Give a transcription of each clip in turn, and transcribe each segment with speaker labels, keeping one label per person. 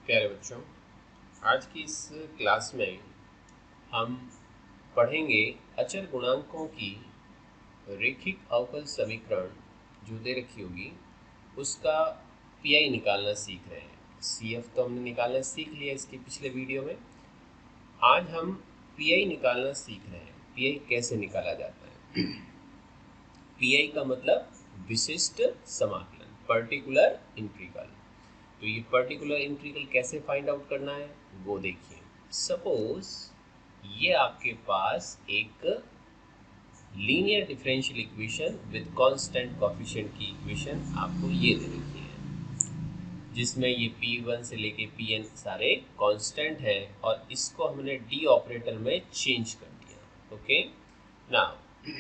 Speaker 1: प्यारे बच्चों, आज की इस क्लास में हम पढ़ेंगे अचर गुणांकों की रैखिक अवकल समीकरण जो दे रखी होगी उसका पीआई निकालना सीख रहे हैं। सीएफ तो हमने निकालना सीख लिया इसके पिछले वीडियो में। आज हम पीआई निकालना सीख रहे हैं। पीआई कैसे निकाला जाता है? पीआई का मतलब विशिष्ट समाकलन, पर्टिकुलर इंटीग्रल। तो ये पर्टिकुलर इंटीग्रल कैसे फाइंड आउट करना है वो देखिए। सपोज ये आपके पास एक linear differential equation with constant coefficient की इक्वेशन आपको ये दे रखी है, जिसमें ये P1 से लेके Pn सारे कांस्टेंट हैं और इसको हमने डी ऑपरेटर में चेंज कर दिया। ओके, नाउ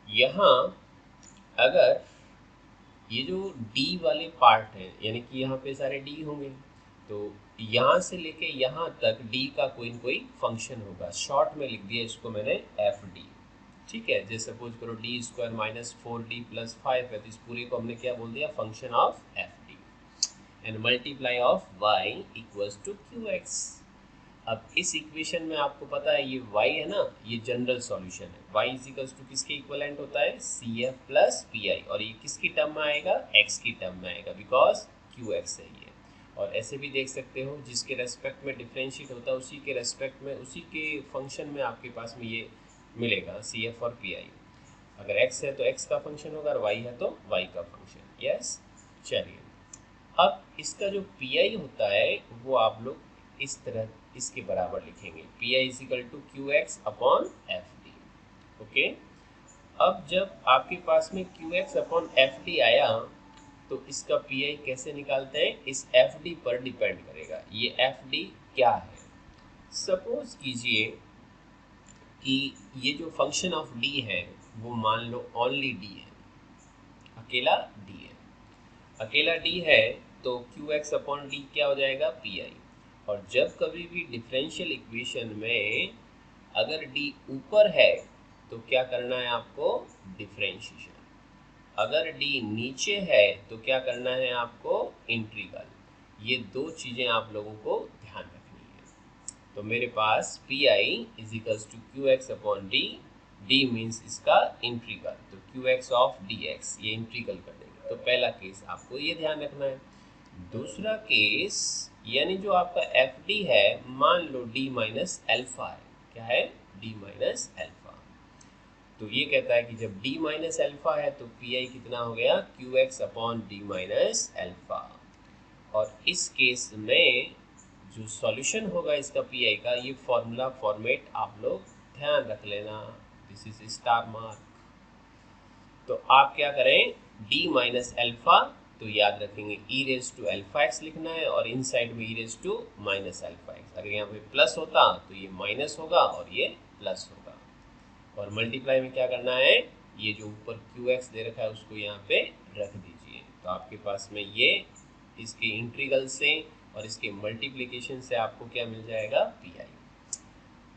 Speaker 1: यहाँ अगर ये जो D वाले पार्ट हैं, यानी कि यहाँ पे सारे D होंगे, तो यहाँ से लेके यहाँ तक D का कोई न कोई फंक्शन होगा। शॉर्ट में लिख दिया इसको मैंने FD। ठीक है, जैसे सपोज करो D square minus 4D plus 5 है, तो इस पूरे को हमने क्या बोल दिया? Function of FD and multiply of y equals to QX। अब इस इक्वेशन में आपको पता है ये y है ना, ये जनरल सॉल्यूशन है। y इक्वल्स टू किसके इक्वलेंट होता है? CF प्लस PI, और ये किसकी टर्म में आएगा? x की टर्म में आएगा, बिकॉज QX है ये। और ऐसे भी देख सकते हो, जिसके रेस्पेक्ट में डिफरेंशिएट होता है उसी के रेस्पेक्ट में, उसी के फंक्शन में आपके पास में ये मिलेगा CF और PI। अगर x है तो x का फंक्शन होगा और y है तो y का फंक्शन। यस, चलिए अब इसका जो PI होता है वो आप लोग इस तरह इसके बराबर लिखेंगे, PI is equal to QX upon FD। Okay, अब जब आपके पास में QX अपॉन FD आया तो इसका PI कैसे निकालते हैं? इस FD पर डिपेंड करेगा। ये FD क्या है? सपोज कीजिए कि ये जो फंक्शन ऑफ D है वो मान लो ओनली D है, अकेला D है। अकेला D है तो QX अपॉन D क्या हो जाएगा? PI। और जब कभी भी डिफरेंशियल इक्वेशन में अगर D ऊपर है तो क्या करना है आपको? डिफरेंशिएशन। अगर D नीचे है तो क्या करना है आपको? इंटीग्रल। ये दो चीज़ें आप लोगों को ध्यान रखनी है। तो मेरे पास PI is equals to QX upon D। D means इसका इंटीग्रल, तो QX ऑफ DX ये इंटीग्रल कर देंगे। तो पहला केस आपको ये ध्यान रखना है। दूसरा केस यानी जो आपका FD है, मान लो D माइनस एल्फा है। क्या है? D minus alpha. तो ये कहता है कि जब D माइनस एल्फा है तो PI कितना हो गया? QX upon D minus alpha. और इस केस में जो सॉल्यूशन होगा इसका PI का, ये फॉर्मूला फॉर्मेट आप लोग ध्यान रख लेना। This is star mark. तो आप क्या करें? D माइनस एल्फा, तो याद रखेंगे e raise to alpha x लिखना है, और इन साइड में e raise to minus alpha x. अगर यहाँ पे प्लस होता तो ये माइनस होगा और ये प्लस होगा। और मल्टीप्लाई में क्या करना है? ये जो ऊपर क्यू एक्स दे रखा है उसको यहाँ पे रख दीजिए। तो आपके पास में ये इसके इंटीग्रल से और इसके मल्टीप्लिकेशन से आपको क्या मिल जाएगा? PI।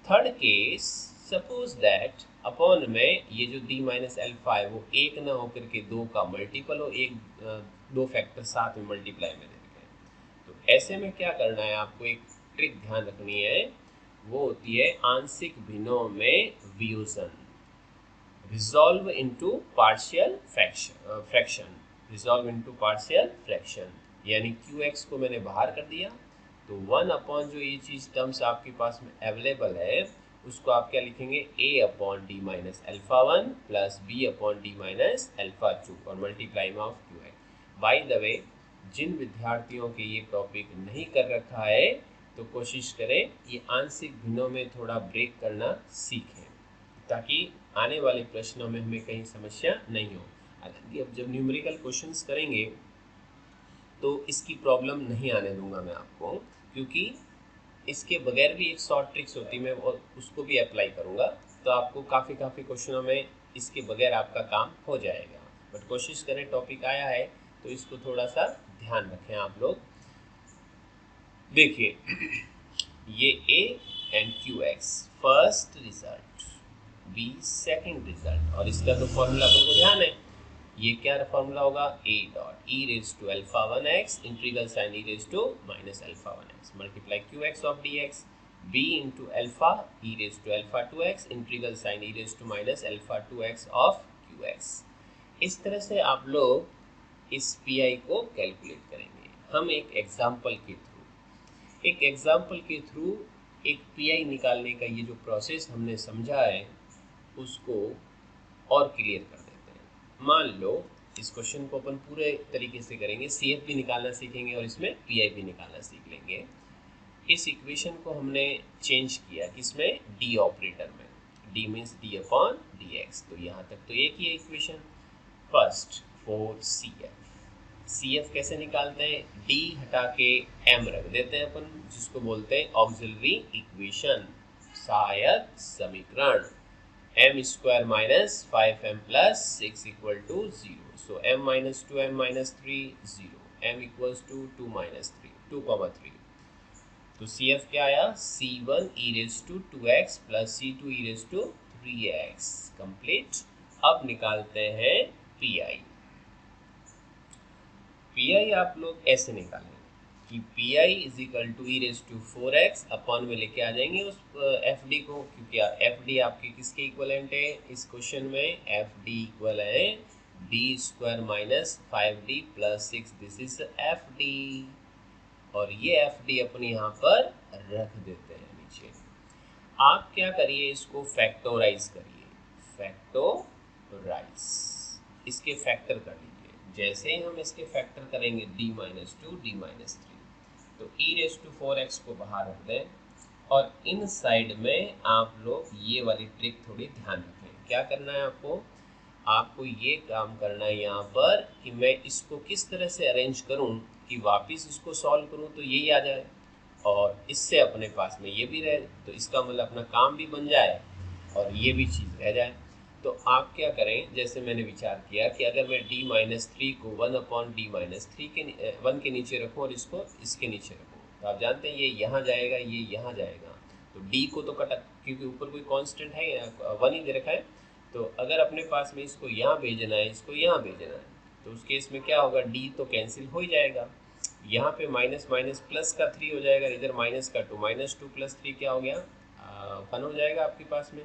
Speaker 1: Third case, suppose that upon में ये जो D माइनस एल्फा है वो एक ना होकर के दो का मल्टीपल हो, एक दो फैक्टर साथ में मल्टीप्लाई में दे रखे हैं। तो ऐसे में क्या करना है आपको? एक ट्रिक ध्यान रखनी है, वो होती है आंशिक भिन्नों में वियोजन, resolve into partial fraction. Resolve into partial fraction यानी QX को मैंने बाहर कर दिया, तो 1 अपॉन जो ये चीज़ टर्म्स आपके पास में अवेलेबल है उसको आप क्या लिखेंगे? A upon D minus alpha 1 plus B upon D minus alpha 2 और मल्टीप्लाई में of QX। By the way, जिन विद्यार्थियों के ये टॉपिक नहीं कर रखा है तो कोशिश करें ये आंशिक भिन्नों में थोड़ा ब्रेक करना सीखें, ताकि आने वाले प्रश्नों में हमें कहीं समस्या नहीं हो। हालांकि अब जब न्यूमेरिकल क्वेश्चंस करेंगे तो इसकी प्रॉब्लम नहीं आने दूंगा मैं आपको, क्योंकि इसके बगैर भी एक शॉर्ट ट्रिक्स होती है, मैं उसको भी अप्लाई करूंगा। तो आपको काफ़ी क्वेश्चनों में इसके बगैर आपका काम हो जाएगा। बट कोशिश करें, टॉपिक आया है तो इसको थोड़ा सा ध्यान रखें आप लोग। देखिए ये A and QX first result, B second result, और इसका तो फॉर्मूला आपको ध्यान है, ये क्या फॉर्मूला होगा, a dot e raise to alpha 1x integral sign e raise to minus alpha 1x multiply qx of dx b into alpha e raise to alpha 2x integral sign e raise to minus alpha 2x of qx। इस तरह से आप लोग इस P को calculate करेंगे। हम एक एग्जाम्पल के थ्रू एक पी निकालने का ये जो प्रोसेस हमने समझा है उसको और क्लियर कर देते हैं। मान लो इस क्वेश्चन को अपन पूरे तरीके से करेंगे, CF भी निकालना सीखेंगे और इसमें PI भी निकालना सीख लेंगे। इस इक्वेशन को हमने चेंज किया किसमें, D ऑपरेटर में। D means D upon dx। तो यहाँ तक तो एक ही है इक्वेशन। फर्स्ट फॉर CF कैसे निकालते हैं, D हटा के M रख देते हैं अपन, जिसको बोलते हैं ऑक्सिलरी इक्वेशन, सहायक समीकरण। m square minus 5m plus 6 equal to 0. So m minus 2m minus 3 0. m equals to 2 minus 3 2 comma 3. तो CF क्या आया, C1 e raised to 2x plus C2 e raised to 3x complete. अब निकालते हैं PI। PI आप लोग ऐसे निकालेंगे कि PI is equal to e raise to 4x upon में लेके आ जाएंगे उस FD को, क्योंकि FD आपके किसके इक्वलेंट है इस क्वेश्चन में, FD इक्वल है D square minus 5D plus 6, this is FD। और ये FD अपन यहाँ पर रख देते हैं नीचे। आप क्या करिए, इसको फैक्टोराइज करिए, फैक्टोराइज इसके फैक्टर कर लीजिए। जैसे ही हम इसके फैक्टर करेंगे d माइनस 2 d माइनस 3, तो e रेज टू 4x को बाहर रख दें और इन साइड में आप लोग ये वाली ट्रिक थोड़ी ध्यान रखें। क्या करना है आपको ये काम करना है यहाँ पर कि मैं इसको किस तरह से अरेंज करूँ कि वापस इसको सॉल्व करूँ तो यही आ जाए और इससे अपने पास में ये भी रहे, तो इसका मतलब अपना काम भी बन जाए और ये भी चीज़ रह जाए। तो आप क्या करें, जैसे मैंने विचार किया कि अगर मैं d माइनस 3 को 1 अपॉन डी माइनस 3 के 1 के नीचे रखूँ और इसको इसके नीचे रखूँ, तो आप जानते हैं ये यहाँ जाएगा, ये यहाँ जाएगा, तो d को तो कटा, क्योंकि ऊपर कोई कांस्टेंट है 1 ही दे रखा है। तो अगर अपने पास में इसको यहाँ भेजना है, इसको यहाँ भेजना है, तो उस केस में क्या होगा, d तो कैंसिल हो ही जाएगा। यहाँ पे माइनस माइनस प्लस का 3 हो जाएगा, इधर माइनस का 2, माइनस 2 प्लस 3 क्या हो गया, 1 हो जाएगा आपके पास में।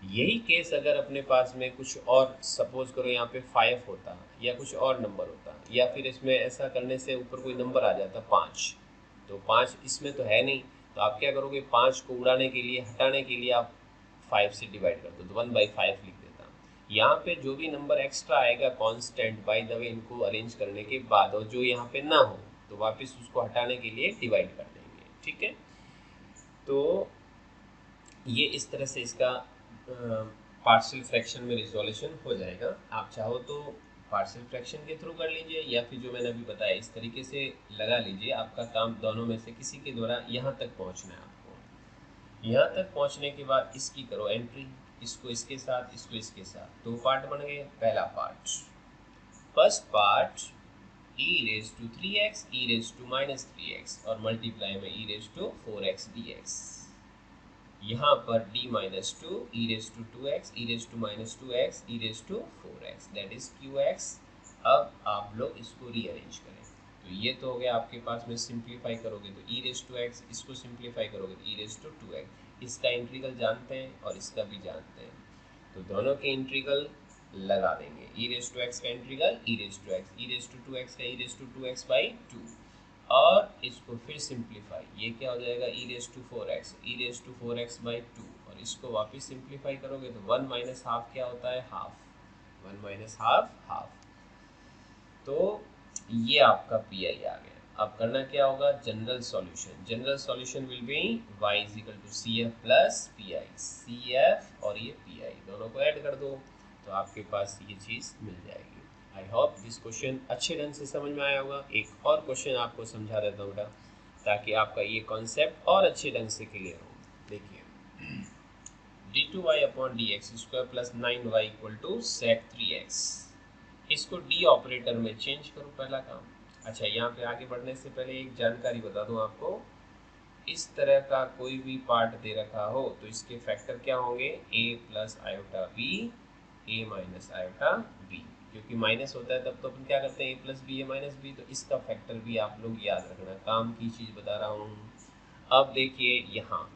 Speaker 1: यही केस अगर अपने पास में कुछ और, सपोज करो यहाँ पे 5 होता या कुछ और नंबर होता, या फिर इसमें ऐसा करने से ऊपर कोई नंबर आ जाता 5, तो 5 इसमें तो है नहीं, तो आप क्या करोगे, 5 को उड़ाने के लिए, हटाने के लिए आप 5 से डिवाइड कर दो, तो 1/5 लिख देता। यहाँ पे जो भी नंबर एक्स्ट्रा आएगा कांस्टेंट, बाय द वे इनको अरेंज करने के बाद, और जो यहाँ पे ना हो तो वापस उसको हटाने के लिए डिवाइड कर देंगे, ठीक है। तो ये इस तरह से इसका पार्शियल फ्रैक्शन में रिजोल्यूशन हो जाएगा। आप चाहो तो पार्शियल फ्रैक्शन के थ्रू कर लीजिए, या फिर जो मैंने अभी बताया इस तरीके से लगा लीजिए। आपका काम दोनों में से किसी के द्वारा यहाँ तक पहुँचना है आपको। यहाँ तक पहुँचने के बाद इसकी करो एंट्री, इसको इसके साथ, इसको इसके साथ, 2 पार्ट बन गए। पहला part, first part e raise to 3x e raise to minus 3x और मल्टीप्लाई में e raise to 4x dx। यहाँ पर d minus 2 e raise to 2x e raise to minus 2x e raise to 4x, that is qx। अब आप लोग इसको rearrange करें, तो ये तो हो गया आपके पास में, सिंप्लीफाई करोगे तो e रेज टू x, इसको सिंप्लीफाई करोगे तो e रेज टू 2x। इसका इंटीग्रल जानते हैं और इसका भी जानते हैं, तो दोनों के इंटीग्रल लगा देंगे। e रेज टू x का integral e raise to x, e raise to 2x का e raise to 2x by 2, और इसको फिर सिंप्लीफाई, ये क्या हो जाएगा e raise to 4x, e raise to 4x by 2, और इसको वापस सिंप्लीफाई करोगे तो 1 माइनस हाफ क्या होता है, हाफ, 1 माइनस हाफ हाफ। तो ये आपका पी आई आ गया। अब करना क्या होगा, general solution. General solution will be y is equal to C F plus P I, C F और ये पी आई दोनों को ऐड कर दो, तो आपके पास ये चीज़ मिल जाएगी। आई होप दिस क्वेश्चन अच्छे ढंग से समझ में आया होगा। एक और क्वेश्चन आपको समझा देता हूँ बेटा, ताकि आपका ये कॉन्सेप्ट और अच्छे ढंग से क्लियर हो। देखिए, d2y upon d x square plus 9y equal to sec 3x, इसको डी ऑपरेटर में चेंज करो, पहला काम। अच्छा, यहाँ पे आगे बढ़ने से पहले एक जानकारी बता दूं आपको, इस तरह का कोई भी पार्ट दे रखा हो तो इसके फैक्टर क्या होंगे, a plus iota b, a minus iota b। क्योंकि माइनस होता है तब तो अपन क्या करते हैं a plus b a minus b, तो इसका फैक्टर भी आप लोग याद रखना, काम की चीज़ बता रहा हूँ। अब देखिए यहाँ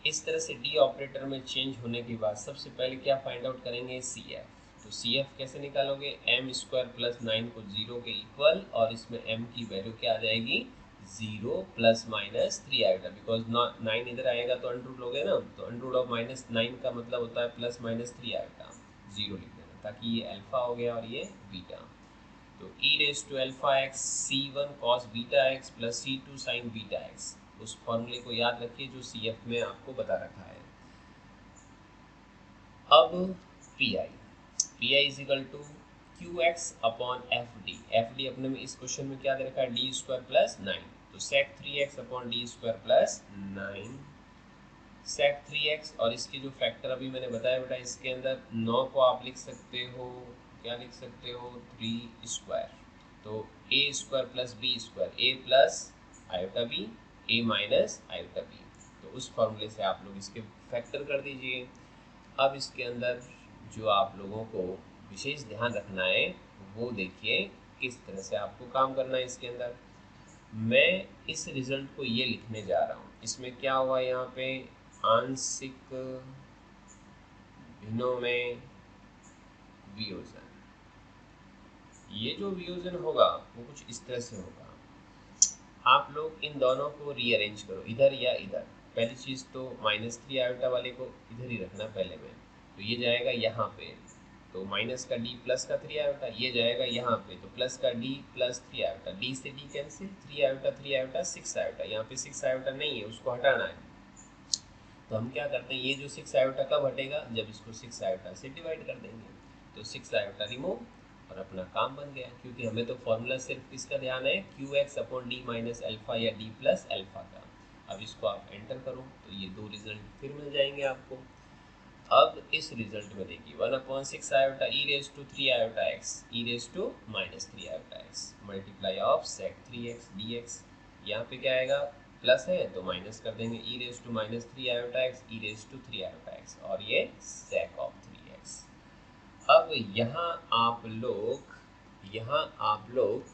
Speaker 1: इस तरह से डी ऑपरेटर में चेंज होने के बाद सबसे पहले क्या फाइंड आउट करेंगे, सी एफ। तो सी एफ कैसे निकालोगे, एम स्क्वायर प्लस 9 को 0 के इक्वल, और इसमें एम की वैल्यू क्या आ जाएगी, 0 प्लस माइनस 3 आएगा, बिकॉज 9 इधर आएगा तो अंडर रूट लोगे ना, तो अंडर रूट ऑफ माइनस 9 का मतलब होता है प्लस माइनस 3 आएगा, 0 लिख देना, ताकि ये अल्फा हो गया और ये बीटा। तो e raise to alpha x C one cos beta x plus C two sine beta x, उस फॉर्मूले को याद रखिए जो सी एफ में आपको बता रखा है। अब P I is equal to Q X upon F D अपने में इस क्वेश्चन में क्या दे रखा है, डी स्क्वायर प्लस 9, तो सेक 3x upon D square plus 9 सेक 3x, और इसके जो फैक्टर अभी मैंने बताया बेटा, इसके अंदर 9 को आप लिख सकते हो, क्या लिख सकते हो, 3 स्क्वायर, तो ए square plus B square, A plus iota B a minus iota B, तो उस फॉर्मूले से आप लोग इसके फैक्टर कर दीजिए। अब इसके अंदर जो आप लोगों को विशेष ध्यान रखना है वो देखिए किस तरह से आपको काम करना है। इसके अंदर मैं इस रिजल्ट को ये लिखने जा रहा हूँ, इसमें क्या हुआ, यहाँ पे आंशिक भिन्नों में वियोजन, ये जो वियोजन होगा वो कुछ इस तरह से होगा, आप लोग इन दोनों को रीअरेंज करो इधर या इधर। पहली चीज़ तो -3 आयोटा वाले को इधर ही रखना पहले में, तो ये जाएगा यहाँ पे, तो माइनस का डी प्लस का 3 आयोटा, ये जाएगा यहाँ पे, तो प्लस का डी प्लस 3 आयोटा, डी से डी कैंसिल, 3 आयोटा 6 आयोटा, यहाँ पे 6 आयोटा नहीं है, उसको हटाना है, तो हम क्या करते हैं, ये जो 6 आयोटा कब हटेगा, जब इसको 6 आयोटा से डिवाइड कर देंगे, तो 6 आयोटा रिमूव और अपना काम बन गया, क्योंकि हमें तो फॉर्मूला सिर्फ किसका ध्यान है, Q X upon D minus alpha या डी प्लस अल्फा का। अब इसको आप एंटर करो तो ये दो रिजल्ट फिर मिल जाएंगे आपको। अब इस रिजल्ट में देखिए 1/6 iota e raise to 3 iota x e raise to -3 iota x multiply of sec 3x dx, यहाँ पे क्या आएगा, प्लस है तो माइनस कर देंगे, e raise to -3 iota x e raise to 3 iota x, और ये सेक ऑफ 3x। अब यहाँ आप लोग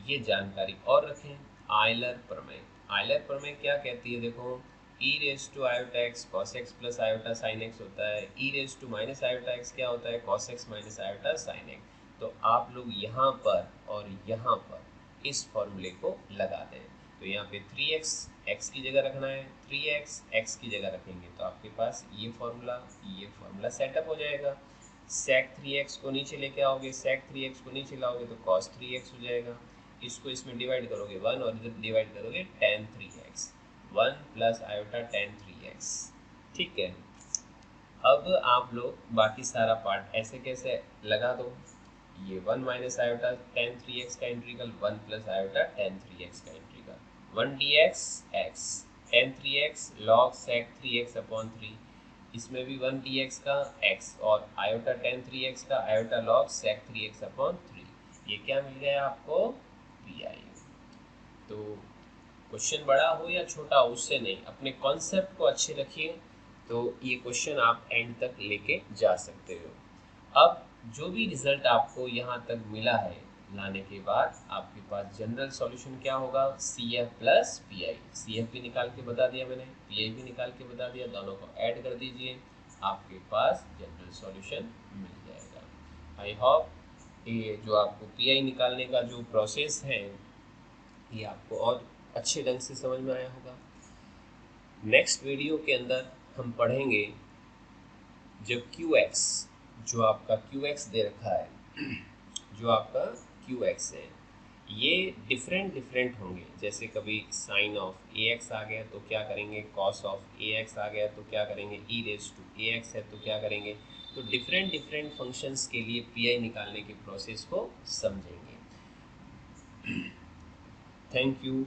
Speaker 1: ये जानकारी और रखें, आयलर प्रमेय। आयलर प्रमेय क्या कहती है, देखो e raise to iota x cos x plus iota sine x होता है, e raise to minus iota x क्या होता है, cos x minus iota sine x. तो आप लोग यहाँ पर और यहाँ पर इस फॉर्मूले को लगा दें, तो यहाँ पे 3x x की जगह रखना है, 3x x की जगह रखेंगे, तो आपके पास ये फॉर्मूला सेटअप हो जाएगा। सेक 3x को नीचे लेके आओगे, सेक 3x को नीचे लाओगे तो कॉस 3x हो जाएगा, इसको इसमें डिवाइड करोगे 1 और इधर डिवाइड करोगे tan 3x, 1 plus iota tan 3x, ठीक है। अब आप लोग बाकी सारा पार्ट ऐसे कैसे लगा दो, ये 1 माइनस आयोटा tan 3x का integral, 1 plus iota tan 3x का integral, 1 dx x tan 3x log sec 3x upon 3, इसमें भी 1 dx का x और आयोटा tan 3x का iota log sec 3x upon 3, ये क्या मिल गया आपको, पी आई। तो क्वेश्चन बड़ा हो या छोटा हो उससे नहीं, अपने कॉन्सेप्ट को अच्छे रखिए, तो ये क्वेश्चन आप एंड तक लेके जा सकते हो। अब जो भी रिजल्ट आपको यहाँ तक मिला है लाने के बाद आपके पास जनरल सॉल्यूशन क्या होगा, C F plus P I, C F भी निकाल के बता दिया मैंने, पी आई भी निकाल के बता दिया, दोनों को ऐड कर दीजिए, आपके पास जनरल सॉल्यूशन मिल जाएगा। आई होप ये जो आपको पी आई निकालने का जो प्रोसेस है ये आपको और अच्छे ढंग से समझ में आया होगा। नेक्स्ट वीडियो के अंदर हम पढ़ेंगे जब QX, जो आपका QX दे रखा है, जो आपका QX है, ये डिफरेंट होंगे, जैसे कभी साइन ऑफ AX आ गया तो क्या करेंगे, कॉस ऑफ AX आ गया तो क्या करेंगे, ई रेस टू AX है तो क्या करेंगे, तो डिफरेंट फंक्शंस के लिए PI निकालने के प्रोसेस को समझेंगे। Thank you